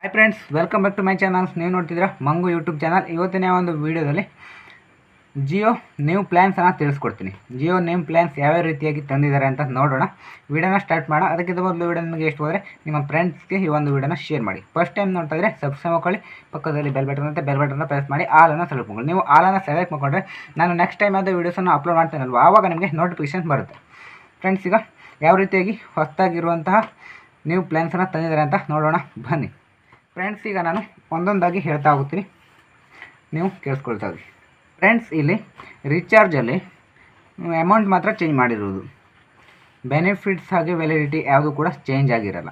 Hi friends, welcome back to my channel. ನೀವು ನೋಡ್ತಿದ್ದೀರಾ ಮಂಗು YouTube channel. ಇವತ್ತಿನ ಒಂದು ವೀಡಿಯೋದಲ್ಲಿ ಜಿಯೋ ನ್ಯೂ ಪ್ಲ್ಯಾನ್ಸನ್ನು ತಿಳಿಸ್ಕೊಡ್ತೀನಿ. ಜಿಯೋ ನ್ಯೂ ಪ್ಲ್ಯಾನ್ಸ್ ಯಾವ್ಯಾವ ರೀತಿಯಾಗಿ ತಂದಿದ್ದಾರೆ ಅಂತ ನೋಡೋಣ. ವೀಡಿಯೋನ ಸ್ಟಾರ್ಟ್ ಮಾಡೋಣ. ಅದಕ್ಕಿಂತ ಮೊದಲು ವೀಡಿಯೋ ನಿಮಗೆ ಎಷ್ಟು ಹೋದರೆ ನಿಮ್ಮ ಫ್ರೆಂಡ್ಸ್ಗೆ ಈ ಒಂದು ವೀಡಿಯೋನ ಶೇರ್ ಮಾಡಿ. ಫಸ್ಟ್ ಟೈಮ್ ನೋಡ್ತಾ ಇದ್ದರೆ ಸಬ್ಸ್ಕ್ರೈಬ್ ಮಾಡ್ಕೊಳ್ಳಿ. ಪಕ್ಕದಲ್ಲಿ ಬೆಲ್ ಬಟನ್ ಅಂತ ಬೆಲ್ ಬಟನ್ನ ಪ್ರೆಸ್ ಮಾಡಿ ಆಲನ್ನು ಸೆಲೆಕ್ಟ್ ಮಾಡ್ಕೊಳ್ಳಿ. ನೀವು ಆಲನ್ನು ಸೆಲೆಕ್ಟ್ ಮಾಡಿಕೊಂಡ್ರೆ ನಾನು ನೆಕ್ಸ್ಟ್ ಟೈಮ್ ಯಾವುದೋ ವೀಡಿಯೋಸನ್ನು ಅಪ್ಲೋಡ್ ಮಾಡ್ತೇನಲ್ವ, ಆವಾಗ ನಿಮಗೆ ನೋಟಿಫಿಕೇಶನ್ ಬರುತ್ತೆ. ಫ್ರೆಂಡ್ಸ್, ಈಗ ಯಾವ ರೀತಿಯಾಗಿ ಹೊಸದಾಗಿರುವಂತಹ ನ್ಯೂ ಪ್ಲ್ಯಾನ್ಸನ್ನು ತಂದಿದ್ದಾರೆ ಅಂತ ನೋಡೋಣ ಬನ್ನಿ. ಫ್ರೆಂಡ್ಸ್, ಈಗ ನಾನು ಒಂದೊಂದಾಗಿ ಹೇಳ್ತಾ ಹೋಗ್ತೀನಿ, ನೀವು ಕೇಳಿಸ್ಕೊಳ್ತಾ ಹೋಗಿ. ಫ್ರೆಂಡ್ಸ್, ಇಲ್ಲಿ ರೀಚಾರ್ಜಲ್ಲಿ ಅಮೌಂಟ್ ಮಾತ್ರ ಚೇಂಜ್ ಮಾಡಿರೋದು, ಬೆನಿಫಿಟ್ಸ್ ಹಾಗೆ ವ್ಯಾಲಿಡಿಟಿ ಯಾವುದು ಕೂಡ ಚೇಂಜ್ ಆಗಿರಲ್ಲ.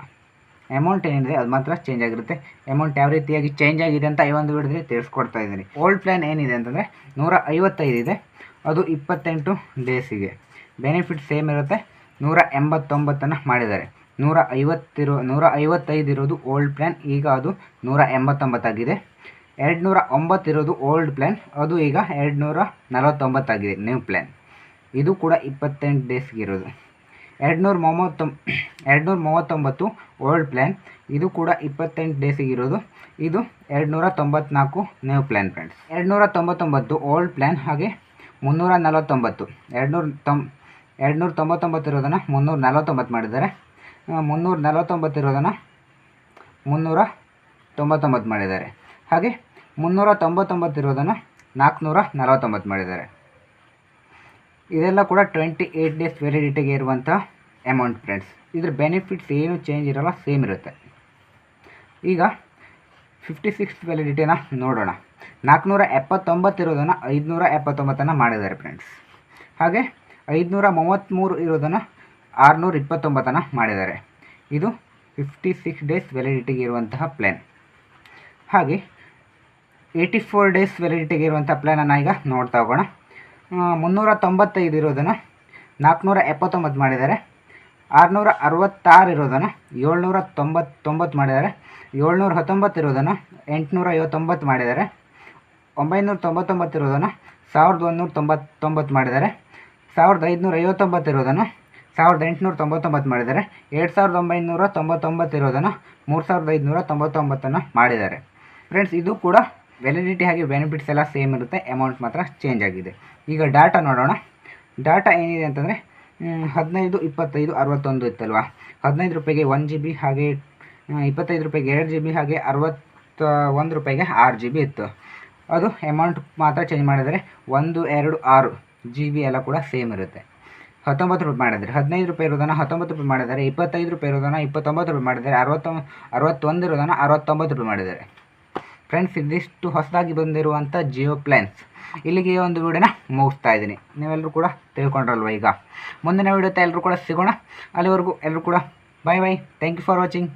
ಅಮೌಂಟ್ ಏನಿದೆ ಅದು ಮಾತ್ರ ಚೇಂಜ್ ಆಗಿರುತ್ತೆ. ಅಮೌಂಟ್ ಯಾವ ರೀತಿಯಾಗಿ ಚೇಂಜ್ ಆಗಿದೆ ಅಂತ ಈ ಒಂದು ವಿಡಿಯೋದಲ್ಲಿ ತಿಳಿಸ್ಕೊಡ್ತಾ ಇದ್ದೀನಿ. ಓಲ್ಡ್ ಪ್ಲ್ಯಾನ್ ಏನಿದೆ ಅಂತಂದರೆ 155 ಇದೆ, ಅದು 28 ಡೇಸಿಗೆ. ಬೆನಿಫಿಟ್ ಸೇಮ್ ಇರುತ್ತೆ. 189 ಮಾಡಿದ್ದಾರೆ. 155 ಇರೋದು ಓಲ್ಡ್ ಪ್ಲ್ಯಾನ್, ಈಗ ಅದು 189 ಆಗಿದೆ. 209 ಇರೋದು ಓಲ್ಡ್ ಪ್ಲ್ಯಾನ್, ಅದು ಈಗ 249 ಆಗಿದೆ ನ್ಯೂ ಪ್ಲ್ಯಾನ್. ಇದು ಕೂಡ 28 ಡೇಸ್ಗೆ ಇರೋದು. 239 ಓಲ್ಡ್ ಪ್ಲ್ಯಾನ್, ಇದು ಕೂಡ 28 ಡೇಸಿಗೆ ಇರೋದು. ಇದು 294 new plan. Friends, 299 old plan, ಹಾಗೆ 349 299 ಇರೋದನ್ನು 349 ಮಾಡಿದ್ದಾರೆ. 349 ಇರೋದನ್ನು 399 ಮಾಡಿದ್ದಾರೆ. ಹಾಗೆ 399 ಇರೋದನ್ನು 449 ಮಾಡಿದ್ದಾರೆ. ಇದೆಲ್ಲ ಕೂಡ 28 ಡೇಸ್ ವ್ಯಾಲಿಡಿಟಿಗೆ ಇರುವಂಥ ಅಮೌಂಟ್. ಫ್ರೆಂಡ್ಸ್, ಇದ್ರ ಬೆನಿಫಿಟ್ಸ್ ಏನು ಚೇಂಜ್ ಇರೋಲ್ಲ, ಸೇಮ್ ಇರುತ್ತೆ. ಈಗ 56 ವ್ಯಾಲಿಡಿಟಿನ ನೋಡೋಣ. 479 ಇರೋದನ್ನು 579 ಮಾಡಿದ್ದಾರೆ. ಫ್ರೆಂಡ್ಸ್, ಹಾಗೆ 533 ಇರೋದನ್ನು 629 ಮಾಡಿದ್ದಾರೆ. ಇದು 56 ಡೇಸ್ ವ್ಯಾಲಿಡಿಟಿಗೆ ಇರುವಂತಹ ಪ್ಲ್ಯಾನ್. ಹಾಗೆ 84 ಡೇಸ್ ವ್ಯಾಲಿಡಿಟಿಗೆ ಇರುವಂಥ ಪ್ಲ್ಯಾನನ್ನು ಈಗ ನೋಡ್ತಾ ಹೋಗೋಣ. 395 ಇರೋದನ್ನು 479 ಮಾಡಿದ್ದಾರೆ. 666 ಇರೋದನ್ನು 799 ಮಾಡಿದ್ದಾರೆ. 719 ಇರೋದನ್ನು 859 ಮಾಡಿದ್ದಾರೆ. 999 ಇರೋದನ್ನು 1199 ಮಾಡಿದ್ದಾರೆ. 1559 ಇರೋದನ್ನು 1899 ಮಾಡಿದ್ದಾರೆ. 2999 ಇರೋದನ್ನು 3599 ಮಾಡಿದ್ದಾರೆ. ಫ್ರೆಂಡ್ಸ್, ಇದು ಕೂಡ ವ್ಯಾಲಿಡಿಟಿ ಹಾಗೆ ಬೆನಿಫಿಟ್ಸ್ ಎಲ್ಲ ಸೇಮ್ ಇರುತ್ತೆ, ಅಮೌಂಟ್ ಮಾತ್ರ ಚೇಂಜ್ ಆಗಿದೆ. ಈಗ ಡಾಟಾ ನೋಡೋಣ. ಡಾಟಾ ಏನಿದೆ ಅಂತಂದರೆ 15, 25, 61 ಇತ್ತಲ್ವ. 15 ರೂಪಾಯಿಗೆ 1 GB, ಹಾಗೆ 25 ರೂಪಾಯಿಗೆ 2 GB, ಹಾಗೆ 61 ರೂಪಾಯಿಗೆ 6 GB ಇತ್ತು. ಅದು ಅಮೌಂಟ್ ಮಾತ್ರ ಚೇಂಜ್ ಮಾಡಿದರೆ 1, 2, 6 GB ಎಲ್ಲ ಕೂಡ ಸೇಮ್ ಇರುತ್ತೆ. 19 ರೂಪಾಯಿ ಮಾಡಿದ್ದಾರೆ. 15 ರೂಪಾಯಿ ಇರೋದನ್ನು 19 ರೂಪಾಯಿ ಮಾಡಿದ್ದಾರೆ. 25 ರೂಪಾಯಿ ಇರೋದನ್ನು 29 ರೂಪಾಯಿ ಮಾಡಿದ್ದಾರೆ. 61 ಇರೋದನ್ನು 69 ರೂಪಾಯಿ ಮಾಡಿದ್ದಾರೆ. ಫ್ರೆಂಡ್ಸ್, ಇದಿಷ್ಟು ಹೊಸದಾಗಿ ಬಂದಿರುವಂಥ ಜಿಯೋ ಪ್ಲ್ಯಾನ್ಸ್. ಇಲ್ಲಿಗೆ ಒಂದು ವಿಡಿಯೋನ ಮುಗಿಸ್ತಾ ಇದ್ದೀನಿ. ನೀವೆಲ್ಲರೂ ಕೂಡ ತಿಳ್ಕೊಂಡ್ರಲ್ವ. ಈಗ ಮುಂದಿನ ವಿಡಿಯೋತ ಎಲ್ಲರೂ ಕೂಡ ಸಿಗೋಣ. ಅಲ್ಲಿವರೆಗೂ ಎಲ್ಲರೂ ಕೂಡ bye bye. Thank you for watching.